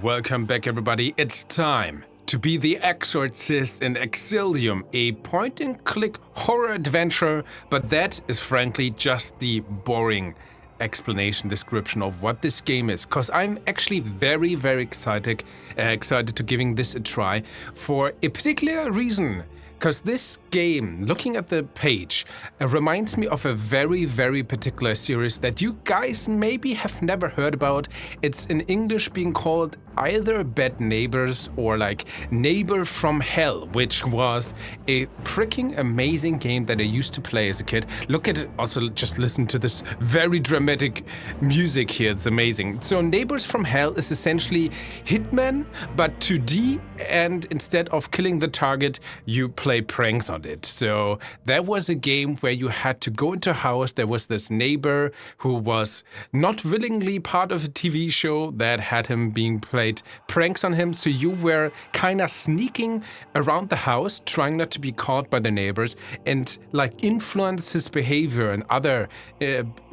Welcome back, everybody. It's time to be the Exorcist in Exilium, a point-and-click horror adventure, but that is frankly just the boring explanation description of what this game is, because I'm actually very excited to giving this a try for a particular reason. Because this game, looking at the page, reminds me of a very particular series that you guys maybe have never heard about. It's in English being called either Bad Neighbors or like Neighbor from Hell, which was a freaking amazing game that I used to play as a kid. Look at it, also just listen to this very dramatic music here, it's amazing. So Neighbors from Hell is essentially Hitman, but 2D, and instead of killing the target, you play pranks on it. So that was a game where you had to go into a house. There was this neighbor who was not willingly part of a TV show that had him being played pranks on him. So you were kind of sneaking around the house, trying not to be caught by the neighbors, and like influence his behavior and other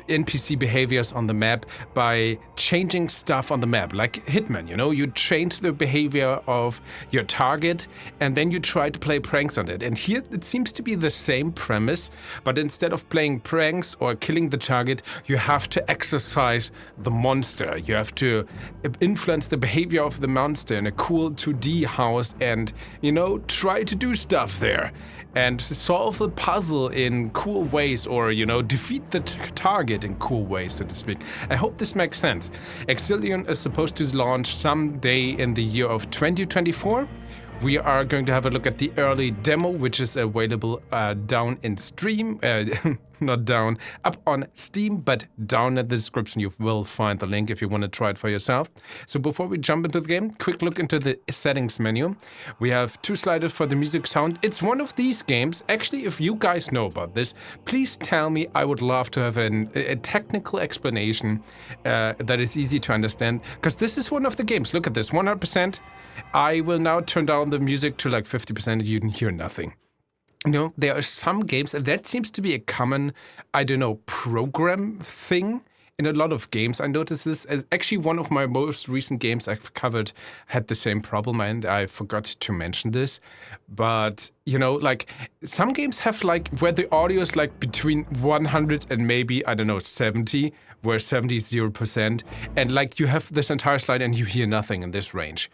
NPC behaviors on the map by changing stuff on the map, like Hitman, you know, you change the behavior of your target and then you try to play pranks on it. And here it seems to be the same premise, but instead of playing pranks or killing the target, you have to exorcise the monster. You have to influence the behavior of the monster in a cool 2D house and, you know, try to do stuff there and solve the puzzle in cool ways, or, you know, defeat the target in cool ways, so to speak. I hope this makes sense. Exilium is supposed to launch someday in the year of 2024. We are going to have a look at the early demo, which is available down in Steam, not down, up on Steam, but down in the description you will find the link if you want to try it for yourself. So before we jump into the game, quick look into the settings menu. We have two sliders for the music sound. It's one of these games, actually, if you guys know about this, please tell me. I would love to have a technical explanation that is easy to understand, because this is one of the games. Look at this, 100%. I will now turn down the music to like 50%. You can hear nothing. You know, there are some games, and that seems to be a common, I don't know, program thing in a lot of games. I noticed this as actually one of my most recent games I've covered had the same problem, and I forgot to mention this. But, you know, like some games have like where the audio is like between 100 and maybe, I don't know, 70, where 70 is 0%. And like you have this entire slide and you hear nothing in this range.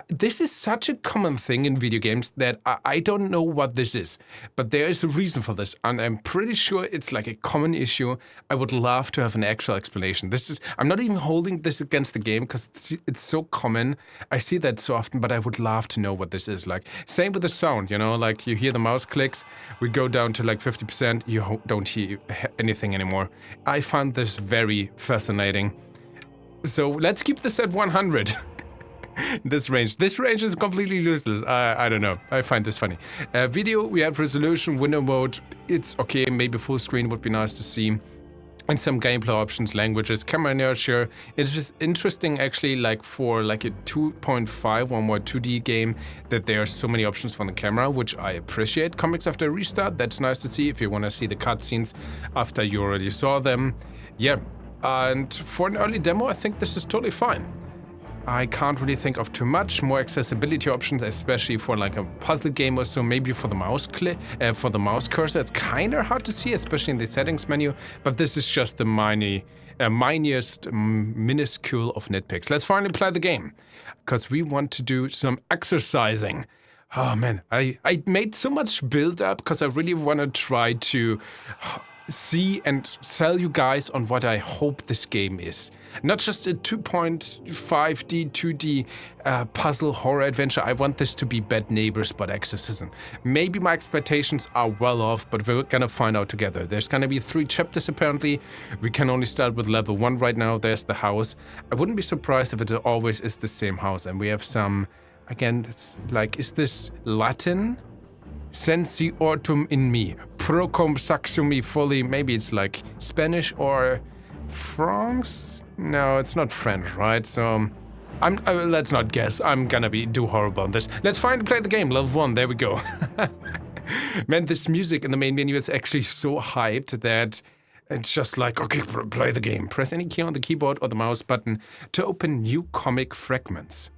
This is such a common thing in video games that I don't know what this is, but there is a reason for this, and I'm pretty sure it's like a common issue. I would love to have an actual explanation. I'm not even holding this against the game because it's so common. I see that so often, but I would love to know what this is like. Same with the sound, you know, like you hear the mouse clicks, we go down to like 50%, you don't hear anything anymore. I found this very fascinating. So let's keep this at 100. This range is completely useless. I don't know. I find this funny. Video, we have resolution, window mode. It's okay. Maybe full screen would be nice to see. And some gameplay options, languages, camera inertia. It's just interesting, actually, like for like a 2.5 or more 2D game, that there are so many options for the camera, which I appreciate. Comics after restart. That's nice to see if you want to see the cutscenes after you already saw them. Yeah. And for an early demo, I think this is totally fine. I can't really think of too much more accessibility options, especially for like a puzzle game or so. Maybe for the mouse cursor, it's kind of hard to see, especially in the settings menu. But this is just the minuscule of nitpicks. Let's finally play the game, because we want to do some exercising. Oh man, I made so much build up because I really want to try to see and sell you guys on what I hope this game is. Not just a 2.5D, 2D puzzle horror adventure. I want this to be Bad Neighbors, but Exorcism. Maybe my expectations are well off, but we're gonna find out together. There's gonna be 3 chapters apparently. We can only start with level 1 right now. There's the house. I wouldn't be surprised if it always is the same house. And we have some, again, it's like, is this Latin? Sensi ortum in me, procom saxumi fully. Maybe it's like Spanish or France? No, it's not French, right? So, let's not guess. I'm gonna do horrible on this. Let's finally play the game. Level 1, there we go. Man, this music in the main menu is actually so hyped that It's just like, okay, play the game. Press any key on the keyboard or the mouse button to open new comic fragments.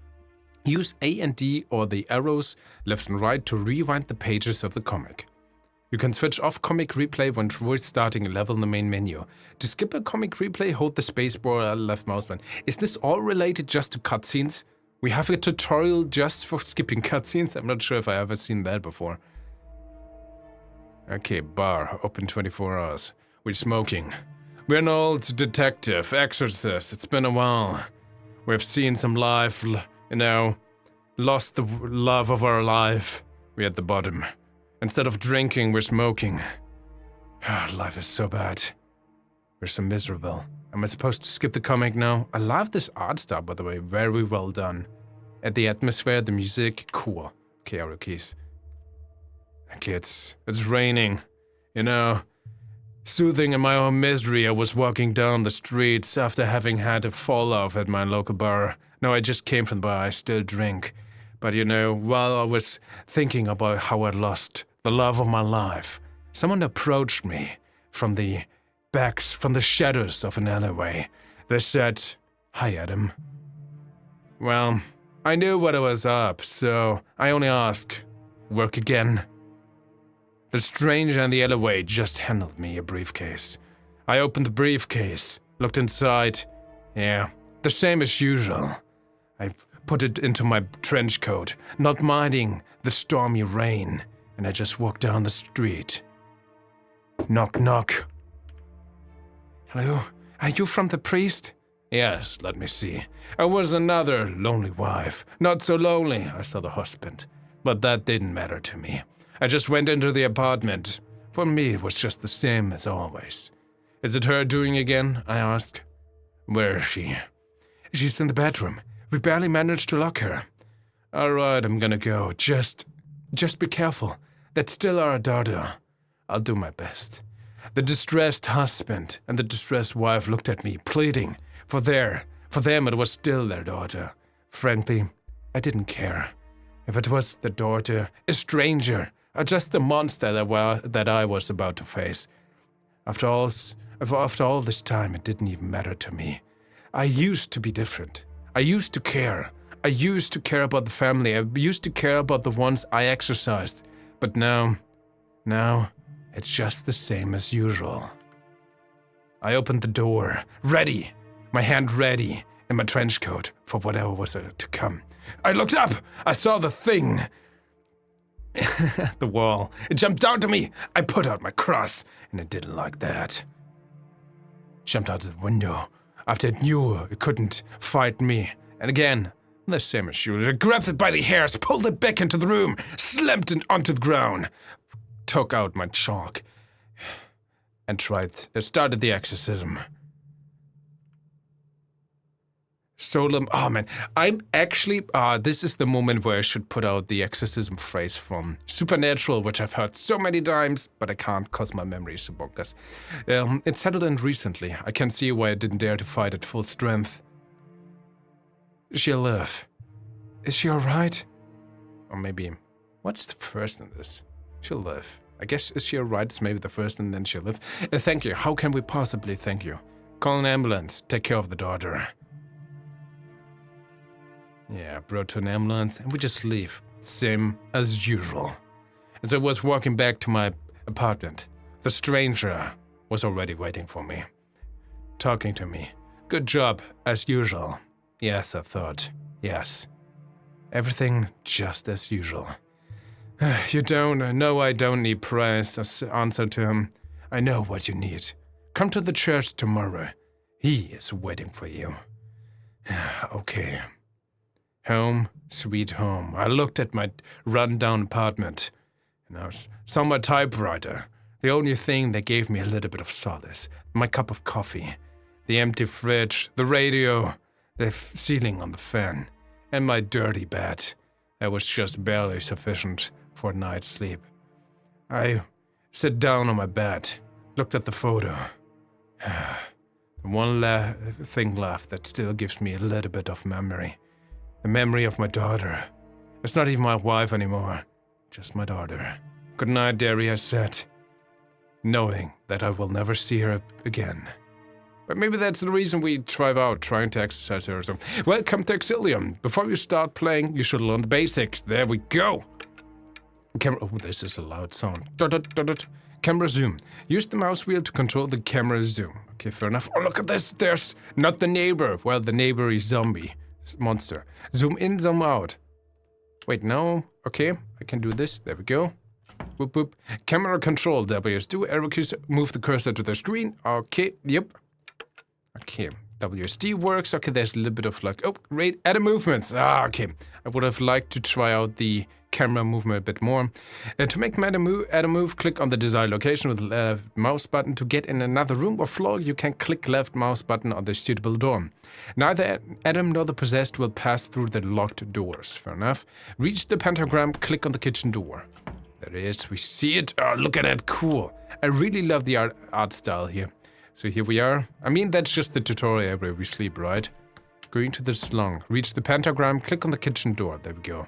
Use A and D or the arrows left and right to rewind the pages of the comic. You can switch off comic replay when restarting a level in the main menu. To skip a comic replay, hold the spacebar or left mouse button. Is this all related just to cutscenes? We have a tutorial just for skipping cutscenes? I'm not sure if I ever seen that before. Okay, bar, open 24 hours. We're smoking. We're an old detective, exorcist. It's been a while. We've seen some life, lost the love of our life. We're at the bottom. Instead of drinking, we're smoking. Life is so bad. We're so miserable. Am I supposed to skip the comic now? I love this art style, by the way. Very well done. And the atmosphere, the music, cool. Okay, arrow keys. Okay, it's raining. Soothing in my own misery, I was walking down the streets after having had a fall-off at my local bar. No, I just came from the bar, I still drink. But while I was thinking about how I lost the love of my life, someone approached me from the shadows of an alleyway. They said, "Hi, Adam." Well, I knew what I was up, so I only asked, "Work again?" The stranger in the alleyway just handed me a briefcase. I opened the briefcase, looked inside. Yeah, the same as usual. I put it into my trench coat, not minding the stormy rain, and I just walked down the street. Knock, knock. Hello? Are you from the priest? Yes, let me see. I was another lonely wife. Not so lonely, I saw the husband. But that didn't matter to me. I just went into the apartment. For me, it was just the same as always. Is it her doing again? I asked. Where is she? She's in the bedroom. We barely managed to lock her. All right, I'm gonna go. Just be careful. That's still our daughter. I'll do my best. The distressed husband and the distressed wife looked at me, pleading. For them, it was still their daughter. Frankly, I didn't care. If it was the daughter, a stranger, or just the monster that I was about to face. After all this time, it didn't even matter to me. I used to be different. I used to care. I used to care about the family. I used to care about the ones I exorcised. But now, it's just the same as usual. I opened the door, ready, my hand ready, in my trench coat for whatever was to come. I looked up. I saw the thing. The wall. It jumped down to me. I put out my cross, and it didn't like that. Jumped out of the window after it knew it couldn't fight me. And again, the same as usual. I grabbed it by the hairs, pulled it back into the room, slammed it onto the ground, took out my chalk, and started the exorcism. Solemn. Oh man, I'm actually. This is the moment where I should put out the exorcism phrase from Supernatural, which I've heard so many times, but I can't because my memory is so bonkers. It settled in recently. I can see why I didn't dare to fight at full strength. She'll live. Is she alright? Or maybe, what's the first in this? She'll live. I guess, is she alright? It's maybe the first and then she'll live. Thank you. How can we possibly thank you? Call an ambulance. Take care of the daughter. Yeah, brought to an ambulance, and we just leave. Same as usual. As I was walking back to my apartment, the stranger was already waiting for me. Talking to me. Good job, as usual. Yes, I thought. Yes. Everything just as usual. You don't know I don't need prayers, answered to him. I know what you need. Come to the church tomorrow. He is waiting for you. Okay. Home, sweet home. I looked at my run-down apartment, and I saw my typewriter. The only thing that gave me a little bit of solace. My cup of coffee. The empty fridge. The radio. The ceiling on the fan. And my dirty bed. That was just barely sufficient for a night's sleep. I sat down on my bed, looked at the photo. The one thing left that still gives me a little bit of memory. The memory of my daughter. It's not even my wife anymore, just my daughter. Good night, dearie, I said. knowing that I will never see her again. But maybe that's the reason we drive out, trying to exercise her or something. Welcome to Exilium. Before you start playing, you should learn the basics. There we go. Camera. Oh, this is a loud sound. Dot, dot, dot, dot. Camera zoom. Use the mouse wheel to control the camera zoom. Okay, fair enough. Oh, look at this. There's not the neighbor. Well, the neighbor is zombie. Monster. Zoom in, zoom out. Wait, no. Okay, I can do this. There we go. Whoop, whoop. Camera control. WSD. Arrow keys. Move the cursor to the screen. Okay, yep. Okay, WSD works. Okay, there's a little bit of like, oh, great, add movements. Okay. I would have liked to try out the camera movement a bit more. To make add a move, click on the desired location with the left mouse button. To get in another room or floor, you can click left mouse button on the suitable door. Neither Adam nor the possessed will pass through the locked doors. Fair enough. Reach the pentagram, click on the kitchen door. There it is, we see it. Oh, look at that, cool. I really love the art style here. So here we are. I mean, that's just the tutorial where we sleep, right? Going to the slung. Reach the pentagram, click on the kitchen door. There we go.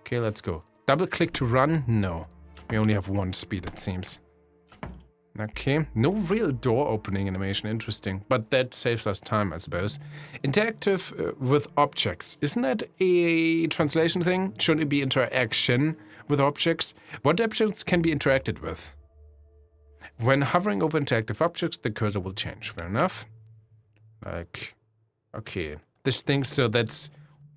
Okay, let's go. Double click to run? No. We only have one speed, it seems. Okay, no real door opening animation, interesting. But that saves us time, I suppose. Interactive with objects. Isn't that a translation thing? Should it be interaction with objects? What objects can be interacted with? When hovering over interactive objects, the cursor will change. Fair enough. Like, okay. This thing, so that's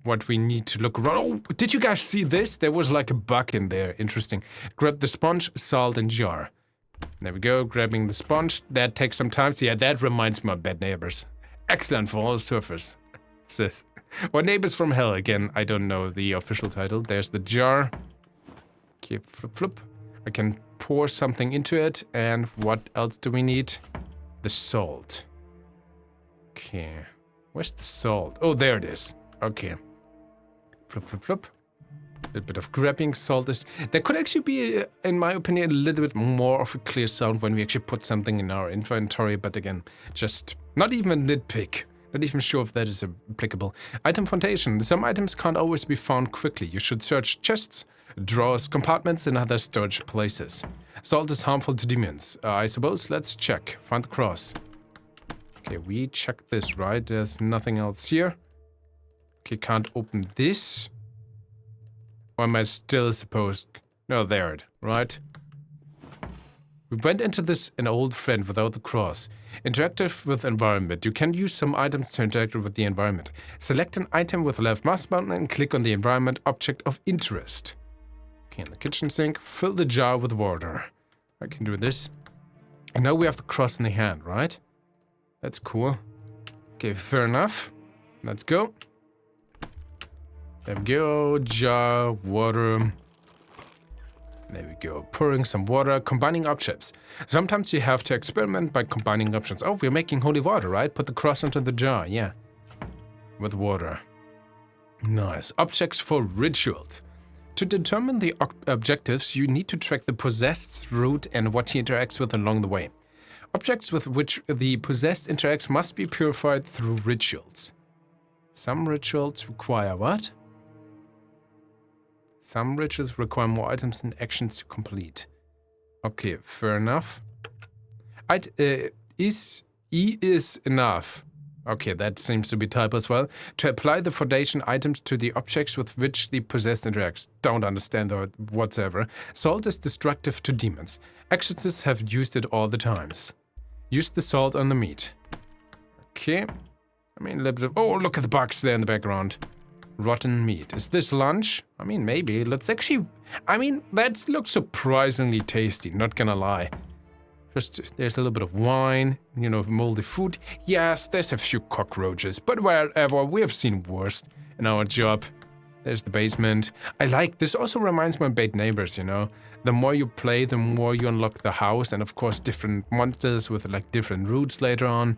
what we need to look around. Oh, did you guys see this? There was like a bug in there. Interesting. Grab the sponge, salt, and jar. There we go, grabbing the sponge. That takes some time. Yeah, that reminds me of Bad Neighbors. Excellent for all surfers. Sis. Or Neighbors from Hell. Again, I don't know the official title. There's the jar. Okay, flip, flip. I can pour something into it. And what else do we need? The salt. Okay. Where's the salt? Oh, there it is. Okay. Flip, flip, flip. A little bit of grabbing. Salt is... There could actually be, in my opinion, a little bit more of a clear sound when we actually put something in our inventory. But again, just not even a nitpick. Not even sure if that is applicable. Item foundation. Some items can't always be found quickly. You should search chests, drawers, compartments, and other storage places. Salt is harmful to demons. I suppose let's check. Find the cross. Okay, we check this, right? There's nothing else here. Okay, can't open this. Or am I still supposed... No, there it, right? We went into this an old friend without the cross. Interactive with environment. You can use some items to interact with the environment. Select an item with the left mouse button and click on the environment object of interest. Okay, in the kitchen sink, fill the jar with water. I can do this. And now we have the cross in the hand, right? That's cool. Okay, fair enough. Let's go. There we go. Jar, water. There we go. Pouring some water, combining objects. Sometimes you have to experiment by combining options. Oh, we're making holy water, right? Put the cross into the jar, yeah. With water. Nice. Objects for rituals. To determine the objectives, you need to track the possessed's route and what he interacts with along the way. Objects with which the possessed interacts must be purified through rituals. Some rituals require what? Some rituals require more items and actions to complete. Okay, fair enough. Is enough. Okay, that seems to be type as well. To apply the foundation items to the objects with which the possessed interacts. Don't understand that whatsoever. Salt is destructive to demons. Exorcists have used it all the times. Use the salt on the meat. Okay. I mean, a little bit of... Oh, look at the box there in the background. Rotten meat. Is this lunch? I mean, maybe. Let's actually... I mean, that looks surprisingly tasty, not gonna lie. Just, there's a little bit of wine, you know, moldy food. Yes, there's a few cockroaches, but wherever, we have seen worse in our job. There's the basement. I like, this also reminds me of Bad Neighbors, you know. The more you play, the more you unlock the house, and of course different monsters with like different routes later on.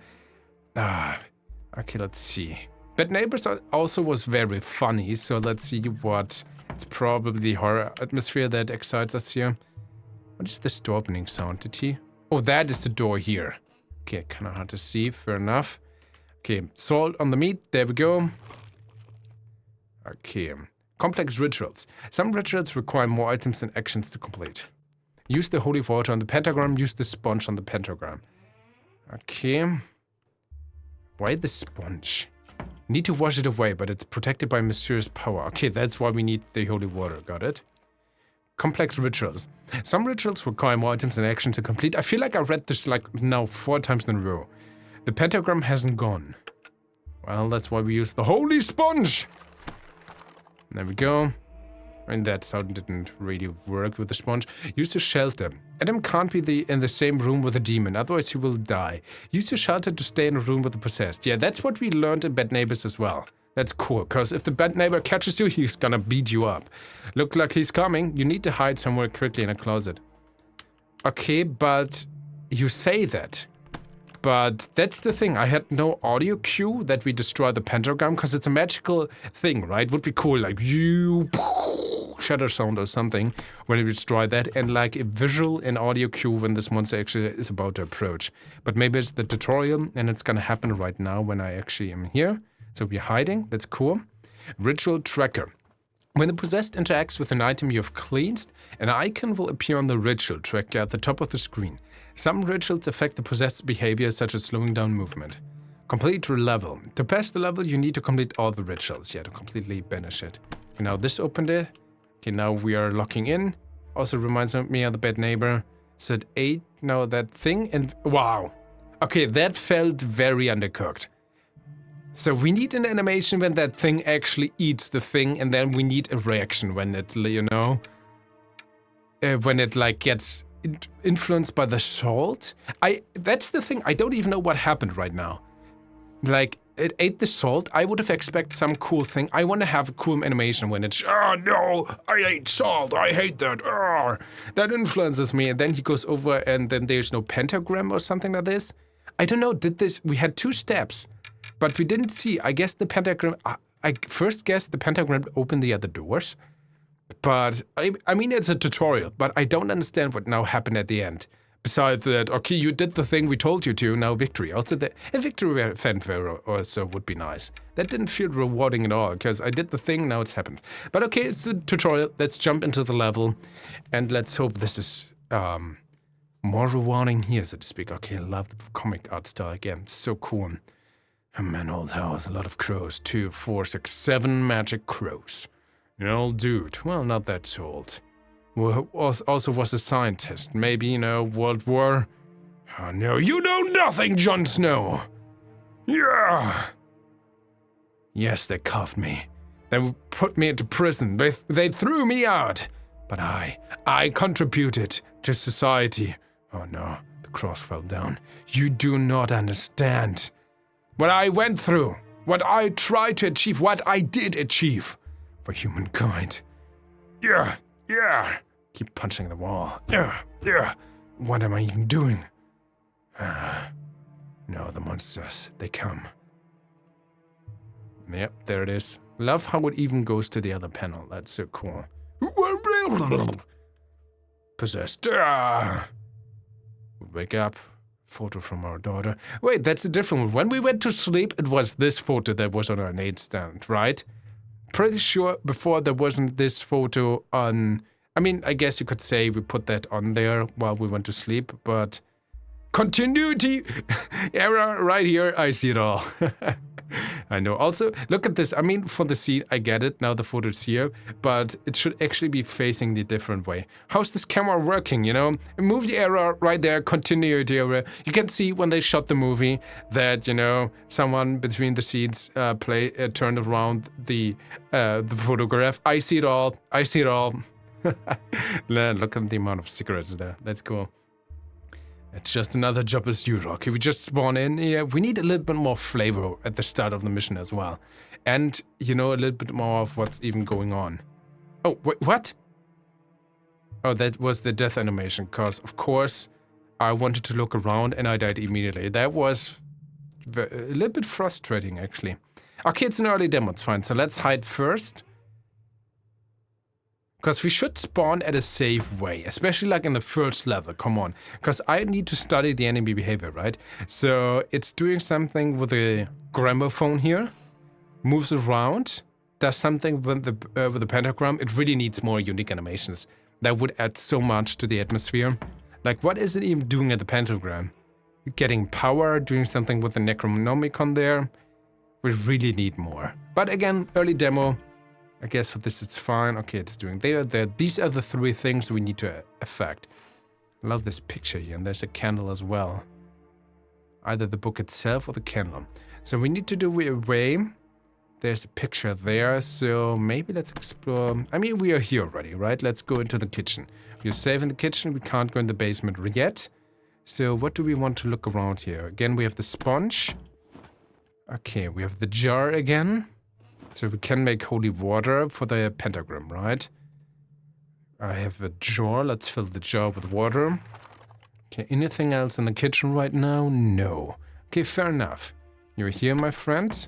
Okay, let's see. Bad Neighbors also was very funny, so let's see what... It's probably the horror atmosphere that excites us here. What is this door opening sound? Did he... Oh, that is the door here. Okay, kind of hard to see. Fair enough. Okay, salt on the meat. There we go. Okay. Complex rituals. Some rituals require more items and actions to complete. Use the holy water on the pentagram. Use the sponge on the pentagram. Okay. Why the sponge? Need to wash it away, but it's protected by mysterious power. Okay, that's why we need the holy water. Got it? Complex rituals. Some rituals require more items and actions to complete. I feel like I read this like now 4 times in a row. The pentagram hasn't gone. Well, that's why we use the holy sponge. There we go. And that sound didn't really work with the sponge. Use the shelter. Adam can't be in the same room with a demon, otherwise he will die. Use the shelter to stay in a room with the possessed. Yeah, that's what we learned in Bad Neighbors as well. That's cool, because if the bad neighbor catches you, he's gonna beat you up. Look like he's coming. You need to hide somewhere quickly in a closet. Okay, but you say that. But that's the thing. I had no audio cue that we destroy the pentagram, because it's a magical thing, right? Would be cool, like you shatter sound or something when we destroy that, and like a visual and audio cue when this monster actually is about to approach. But maybe it's the tutorial, and it's gonna happen right now when I actually am here. So we're hiding, that's cool. Ritual tracker. When the possessed interacts with an item you have cleansed, an icon will appear on the ritual tracker at the top of the screen. Some rituals affect the possessed's behavior, such as slowing down movement. Complete level. To pass the level, you need to complete all the rituals. Yeah, to completely banish it. Okay, now this opened it. Okay, now we are locking in. Also reminds me of the bad neighbor. So at 8, now that thing, and wow. Okay, that felt very undercooked. So we need an animation when that thing actually eats the thing, and then we need a reaction when it, you know, when it like gets influenced by the salt. That's the thing, I don't even know what happened right now. Like, it ate the salt, I would have expected some cool thing. I want to have a cool animation when it's, oh no, I ate salt, I hate that, that influences me. And then he goes over and then there's no pentagram or something like this. I don't know, we had 2 steps. But we didn't see, I guess the pentagram, I first guessed the pentagram opened the other doors. But, I mean, it's a tutorial, but I don't understand what now happened at the end. Besides that, okay, you did the thing we told you to, now victory. Also, a victory fanfare also would be nice. That didn't feel rewarding at all, because I did the thing, now it's happened. But okay, it's a tutorial, let's jump into the level, and let's hope this is, more rewarding here, so to speak. Okay, I love the comic art style again, so cool. A man old house, a lot of crows, 2, 4, 6, 7 magic crows. An old dude, well, not that old. Who also was a scientist, maybe, you know, World War. Oh no, you know nothing, Jon Snow! Yeah! Yes, they cuffed me. They put me into prison, they threw me out. But I contributed to society. Oh no, the cross fell down. You do not understand. What I went through, what I tried to achieve, what I did achieve for humankind. Yeah. Keep punching the wall. Yeah. What am I even doing? No, the monsters, they come. Yep, there it is. Love how it even goes to the other panel. That's so cool. Possessed. Wake up. Photo from our daughter. Wait, that's a different one. When we went to sleep, it was this photo that was on our nightstand, right? Pretty sure before there wasn't this photo on... I mean, I guess you could say we put that on there while we went to sleep, but... Continuity! Error right here, I see it all. I know. Also, look at this. I mean, for the scene, I get it. Now the photo's here, but it should actually be facing the different way. How's this camera working, you know? Move the error right there, continuity error. You can see when they shot the movie that, you know, someone between the scenes turned around the photograph. I see it all. Look at the amount of cigarettes there. That's cool. It's just another job as usual. Okay, we just spawn in here. We need a little bit more flavor at the start of the mission as well. And, you know, a little bit more of what's even going on. Oh, wait, what? Oh, that was the death animation, because, of course, I wanted to look around and I died immediately. That was a little bit frustrating, actually. Okay, it's an early demo, it's fine. So let's hide first. Because we should spawn at a safe way, especially like in the first level, come on. Because I need to study the enemy behavior, right? So it's doing something with the gramophone here, moves around, does something with the pentagram. It really needs more unique animations. That would add so much to the atmosphere. Like, what is it even doing at the pentagram? Getting power, doing something with the Necronomicon there. We really need more. But again, early demo. I guess for this it's fine. Okay, it's doing there. These are the 3 things we need to affect. I love this picture here, and there's a candle as well. Either the book itself or the candle. So we need to do a way. There's a picture there, so maybe let's explore. I mean, we are here already, right? Let's go into the kitchen. We're safe in the kitchen. We can't go in the basement yet. So what do we want to look around here? Again, we have the sponge. Okay, we have the jar again. So we can make holy water for the pentagram, right? I have a jar. Let's fill the jar with water. Okay, anything else in the kitchen right now? No. Okay, fair enough. You're here, my friend.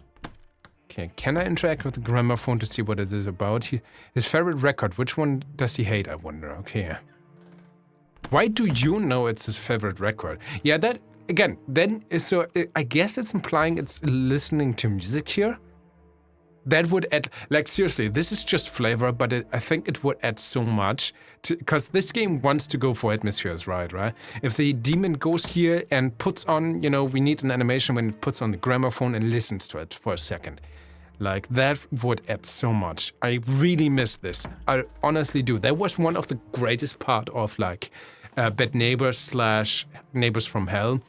Okay, can I interact with the gramophone to see what it is about? His favorite record. Which one does he hate, I wonder? Okay. Why do you know it's his favorite record? Yeah, that, again, then, so I guess it's implying it's listening to music here. That would add, like, seriously, this is just flavor, but I think it would add so much, because this game wants to go for atmospheres, right? If the demon goes here and puts on, you know, we need an animation when it puts on the gramophone and listens to it for a second. Like, that would add so much. I really miss this. I honestly do. That was one of the greatest part of, like, Bad Neighbors / Neighbors from Hell.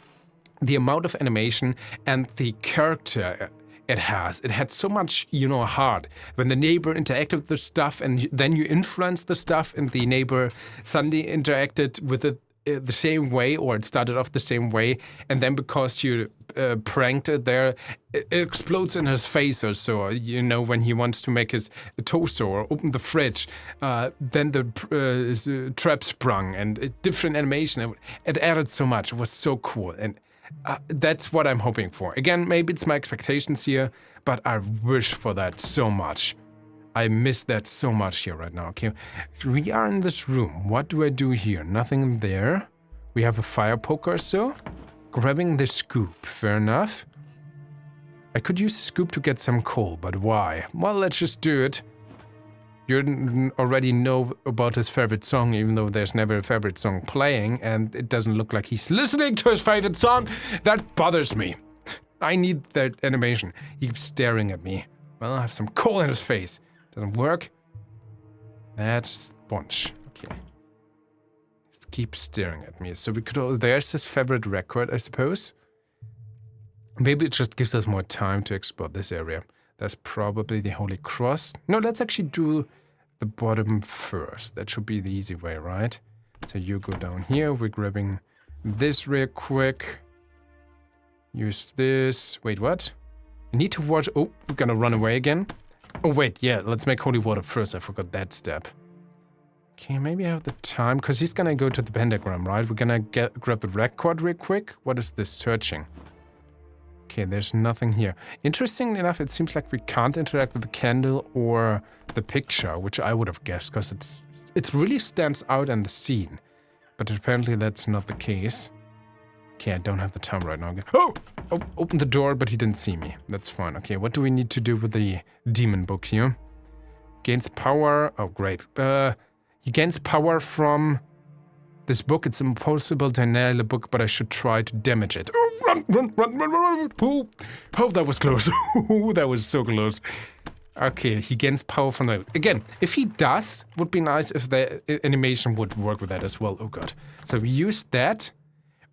The amount of animation and the character it had so much, you know, heart. When the neighbor interacted with the stuff and then you influenced the stuff and the neighbor suddenly interacted with it the same way, or it started off the same way, and then because you pranked it there, it explodes in his face or so, you know, when he wants to make his toaster or open the fridge, then the trap sprung and a different animation. It added so much. It was so cool. And that's what I'm hoping for. Again, maybe it's my expectations here, but I wish for that so much. I miss that so much here right now. Okay, we are in this room. What do I do here? Nothing there. We have a fire poker, so grabbing the scoop. Fair enough. I could use the scoop to get some coal, but why? Well, let's just do it. You already know about his favorite song, even though there's never a favorite song playing, and it doesn't look like he's listening to his favorite song. That bothers me. I need that animation. He keeps staring at me. Well, I have some coal in his face. Doesn't work. That's sponge. Okay. Just keep staring at me. So we could. There's his favorite record, I suppose. Maybe it just gives us more time to explore this area. That's probably the Holy Cross. No, let's actually do the bottom first. That should be the easy way, right? So you go down here. We're grabbing this real quick. Use this. Wait, what? I need to watch. Oh, we're gonna run away again. Oh, wait, yeah, let's make holy water first. I forgot that step. Okay, maybe I have the time, because he's gonna go to the pentagram, right? We're gonna grab the record real quick. What is this searching? Okay, there's nothing here. Interestingly enough, it seems like we can't interact with the candle or the picture, which I would have guessed, because it really stands out in the scene. But apparently that's not the case. Okay, I don't have the time right now. Oh! Open the door, but he didn't see me. That's fine. Okay, what do we need to do with the demon book here? Gains power. Oh, great. He gains power from this book. It's impossible to nail the book, but I should try to damage it. Oh, run. Oh, that was close. That was so close. Okay, he gains power from that. Again, if he does, would be nice if the animation would work with that as well. Oh, God. So we use that.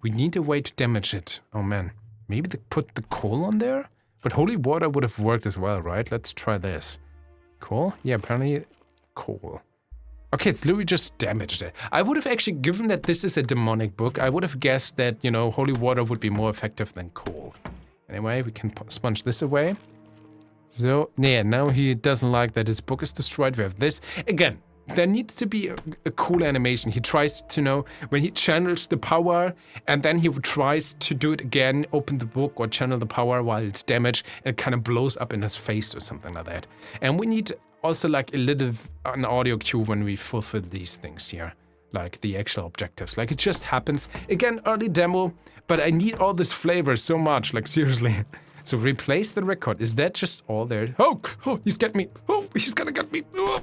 We need a way to damage it. Oh, man. Maybe they put the coal on there? But holy water would have worked as well, right? Let's try this. Coal? Yeah, apparently coal. Okay, it's literally just damaged it. I would have actually, given that this is a demonic book, I would have guessed that, you know, holy water would be more effective than coal. Anyway, we can sponge this away. So, yeah, now he doesn't like that his book is destroyed. We have this. Again, there needs to be a cool animation. He tries to know when he channels the power, and then he tries to do it again, open the book or channel the power while it's damaged, and it kind of blows up in his face or something like that. And we need also like an audio cue when we fulfill these things here, like the actual objectives. Like it just happens. Again, early demo, but I need all this flavor so much, like seriously. So replace the record. Is that just all there? Oh, he's got me. Oh, he's gonna get me. Oh,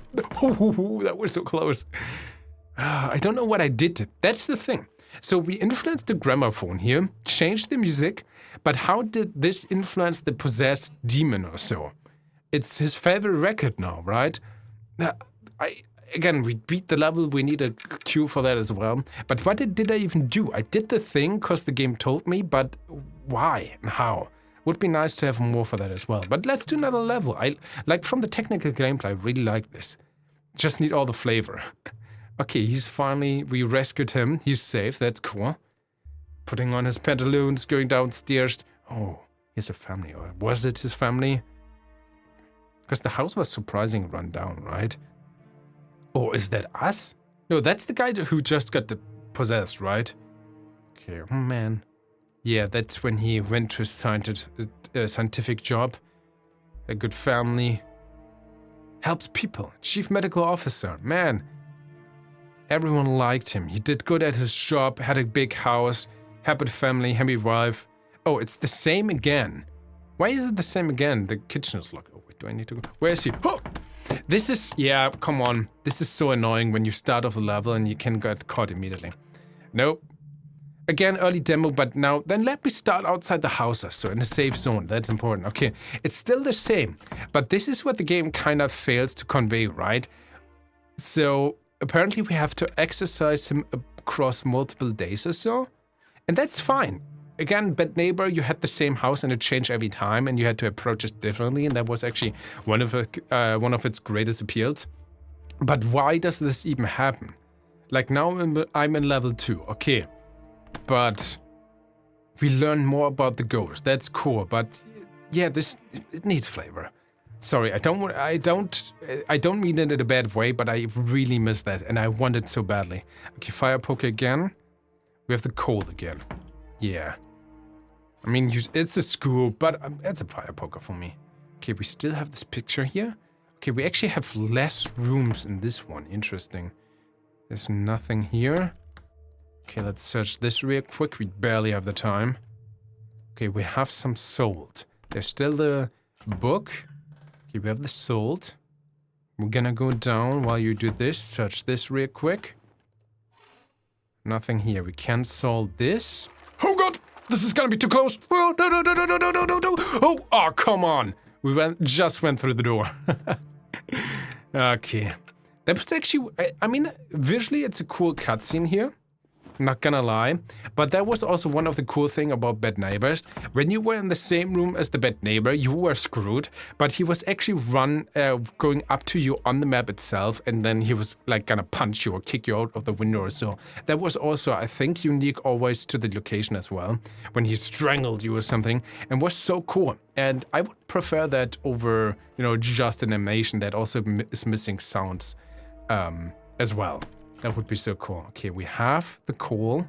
that was so close. I don't know what I did. That's the thing. So we influenced the gramophone here, changed the music, but how did this influence the possessed demon or so? It's his favorite record now, right? Again, we beat the level, we need a cue for that as well. But what did I even do? I did the thing because the game told me, but why and how? Would be nice to have more for that as well. But let's do another level. From the technical gameplay, I really like this. Just need all the flavor. Okay, we rescued him. He's safe, that's cool. Putting on his pantaloons, going downstairs. Oh, he has a family. Or was it his family? Because the house was surprisingly run down, right? Oh, is that us? No, that's the guy who just got possessed, right? Okay, oh man. Yeah, that's when he went to a scientific job. A good family. Helped people. Chief medical officer. Man. Everyone liked him. He did good at his job, had a big house, happy family, happy wife. Oh, it's the same again. Why is it the same again? The kitchen is locked. Oh, wait, do I need to go? Where is he? Oh! This is, yeah, come on. This is so annoying when you start off a level and you can get caught immediately. Nope. Again, early demo, but now, then let me start outside the house, so in a safe zone. That's important. Okay, it's still the same, but this is what the game kind of fails to convey, right? So, apparently we have to exercise him across multiple days or so, and that's fine. Again, Bad Neighbor, you had the same house and it changed every time and you had to approach it differently, and that was actually one of its greatest appeals. But why does this even happen? Like now I'm in level 2, okay. But we learn more about the ghost, that's cool, but yeah, it needs flavor. Sorry, I don't mean it in a bad way, but I really miss that and I want it so badly. Okay, fire poker again. We have the cold again. Yeah. I mean, it's a school, but it's a fire poker for me. Okay, we still have this picture here. Okay, we actually have less rooms in this one. Interesting. There's nothing here. Okay, let's search this real quick. We barely have the time. Okay, we have some sold. There's still the book. Okay, we have the sold. We're gonna go down while you do this. Search this real quick. Nothing here. We can solve this. Oh god! This is gonna be too close! Oh, no. Oh, come on! We just went through the door. Okay. That was actually, I mean, visually it's a cool cutscene here. Not gonna lie. But that was also one of the cool things about Bad Neighbors. When you were in the same room as the Bad Neighbor, you were screwed. But he was actually going up to you on the map itself, and then he was like gonna punch you or kick you out of the window or so. That was also, I think, unique always to the location as well. When he strangled you or something, and was so cool. And I would prefer that over, just an animation that also is missing sounds as well. That would be so cool. Okay, we have the coal.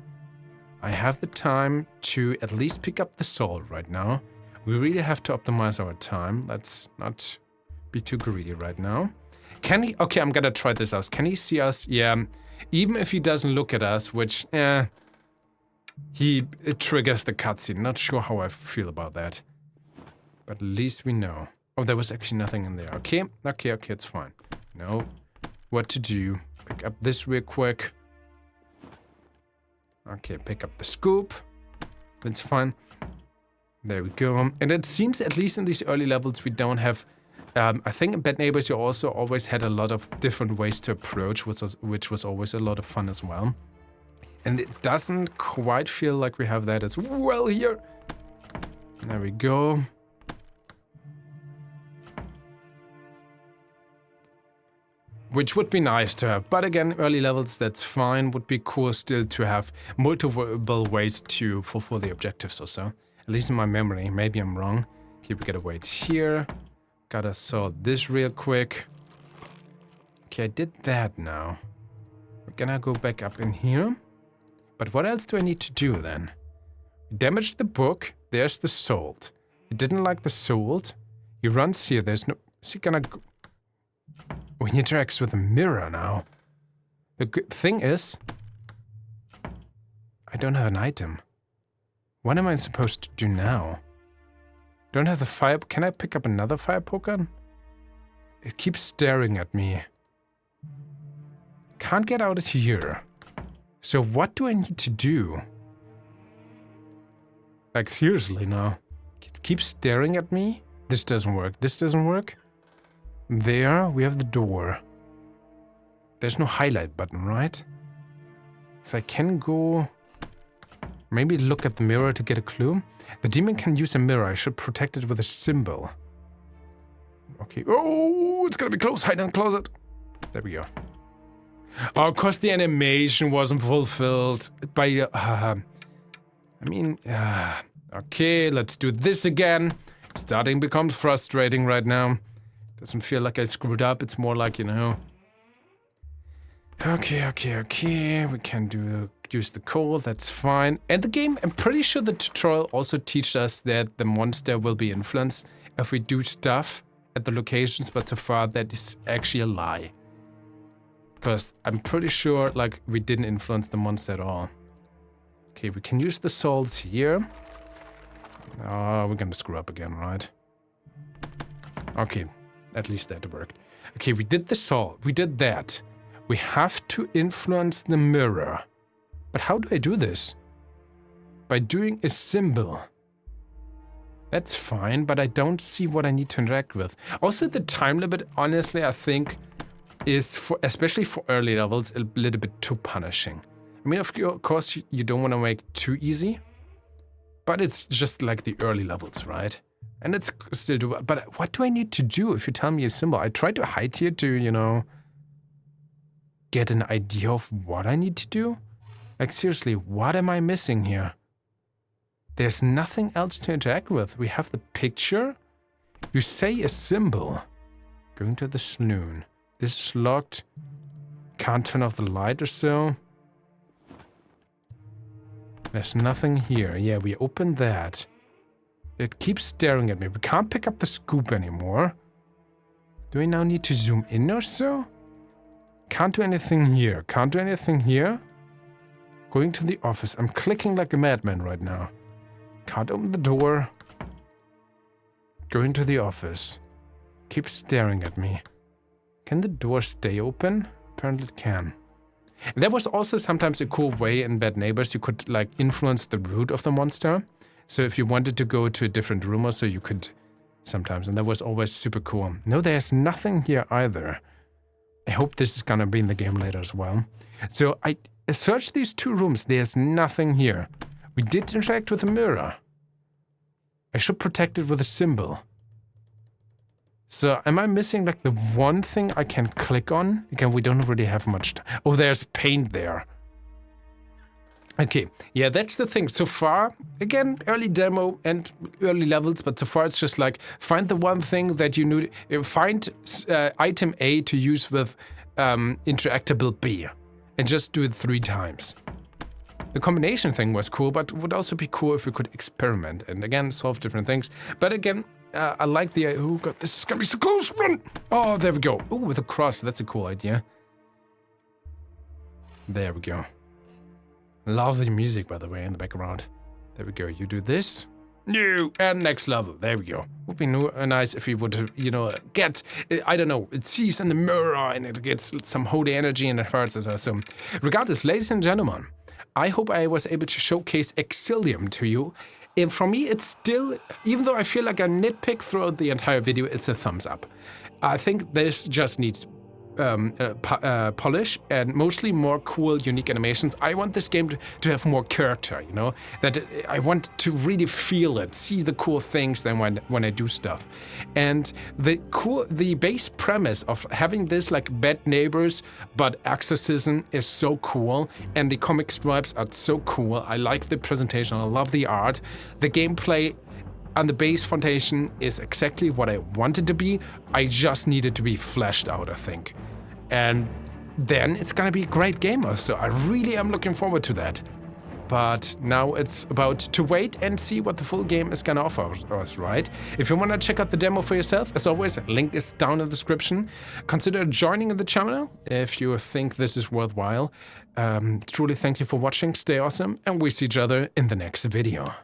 I have the time to at least pick up the salt right now. We really have to optimize our time. Let's not be too greedy right now. Can he? Okay, I'm gonna try this out. Can he see us? Yeah. Even if he doesn't look at us, which, it triggers the cutscene. Not sure how I feel about that. But at least we know. Oh, there was actually nothing in there. Okay, it's fine. No. What to do? Pick up this real quick. Okay, pick up the scoop. That's fine. There we go. And it seems, at least in these early levels, we don't have... I think in Bad Neighbors, you also always had a lot of different ways to approach, which was always a lot of fun as well. And it doesn't quite feel like we have that as well here. There we go. Which would be nice to have, but again, early levels, that's fine. Would be cool still to have multiple ways to fulfill the objectives or so. At least in my memory, maybe I'm wrong. Okay, we gotta wait here. Gotta sort this real quick. Okay, I did that now. We're gonna go back up in here. But what else do I need to do then? We damaged the book. There's the salt. He didn't like the salt. He runs here. There's no... Is he gonna go... Oh, he interacts with a mirror now. The good thing is... I don't have an item. What am I supposed to do now? Don't have the fire... Can I pick up another fire poker? It keeps staring at me. Can't get out of here. So what do I need to do? Like, seriously now. It keeps staring at me. This doesn't work. This doesn't work. There, we have the door. There's no highlight button, right? So I can go... Maybe look at the mirror to get a clue. The demon can use a mirror. I should protect it with a symbol. Okay. Oh, it's gonna be close. Hide in the closet. There we go. Oh, of course the animation wasn't fulfilled by... okay, let's do this again. Starting becomes frustrating right now. Doesn't feel like I screwed up. It's more like, you know... Okay. We can use the coal. That's fine. And the game, I'm pretty sure the tutorial also teaches us that the monster will be influenced if we do stuff at the locations, but so far that is actually a lie. Because I'm pretty sure, like, we didn't influence the monster at all. Okay, we can use the salts here. Oh, we're gonna screw up again, right? Okay, at least that worked. Okay, we did the salt. We did that. We have to influence the mirror. But how do I do this? By doing a symbol. That's fine, but I don't see what I need to interact with. Also, the time limit, honestly, I think, is, especially for early levels, a little bit too punishing. I mean, of course, you don't want to make it too easy, but it's just like the early levels, right? And it's still doable. But what do I need to do if you tell me a symbol? I try to hide here to, you know, get an idea of what I need to do. Like, seriously, what am I missing here? There's nothing else to interact with. We have the picture. You say a symbol. Going to the saloon. This is locked. Can't turn off the light or so. There's nothing here. Yeah, we opened that. It keeps staring at me. We can't pick up the scoop anymore. Do we now need to zoom in or so? Can't do anything here. Can't do anything here. Going to the office. I'm clicking like a madman right now. Can't open the door. Going to the office. Keeps staring at me. Can the door stay open? Apparently it can. And there was also sometimes a cool way in Bad Neighbors you could like influence the root of the monster. So if you wanted to go to a different room or so, you could sometimes. And that was always super cool. No, there's nothing here either. I hope this is gonna be in the game later as well. So I searched these two rooms. There's nothing here. We did interact with a mirror. I should protect it with a symbol. So am I missing like the one thing I can click on? Again, we don't really have much time. Oh, there's paint there. Okay, yeah, that's the thing. So far, again, early demo and early levels, but so far it's just like, find the one thing that you need, find item A to use with interactable B, and just do it 3 times. The combination thing was cool, but it would also be cool if we could experiment and again, solve different things. But again, I like the, oh god, this is gonna be so close, run! Oh, there we go. Oh, with a cross, that's a cool idea. There we go. Love the music, by the way, in the background. There we go. You do this. No, and next level. There we go. Would be nice if we would, you know, get, I don't know, it sees in the mirror and it gets some holy energy and it hurts us. So, regardless, ladies and gentlemen, I hope I was able to showcase Exilium to you. And for me, it's still, even though I feel like I nitpick throughout the entire video, it's a thumbs up. I think this just needs polish and mostly more cool, unique animations. I want this game to have more character, you know? That I want to really feel it, see the cool things then when I do stuff. And the base premise of having this like Bad Neighbors but Exorcism is so cool, and the comic stripes are so cool. I like the presentation, I love the art. The gameplay and the base foundation is exactly what I wanted to be. I just needed to be fleshed out, I think. And then it's gonna be a great game. So I really am looking forward to that. But now it's about to wait and see what the full game is gonna offer us, right? If you wanna check out the demo for yourself, as always, link is down in the description. Consider joining the channel if you think this is worthwhile. Truly thank you for watching, stay awesome, and we'll see each other in the next video.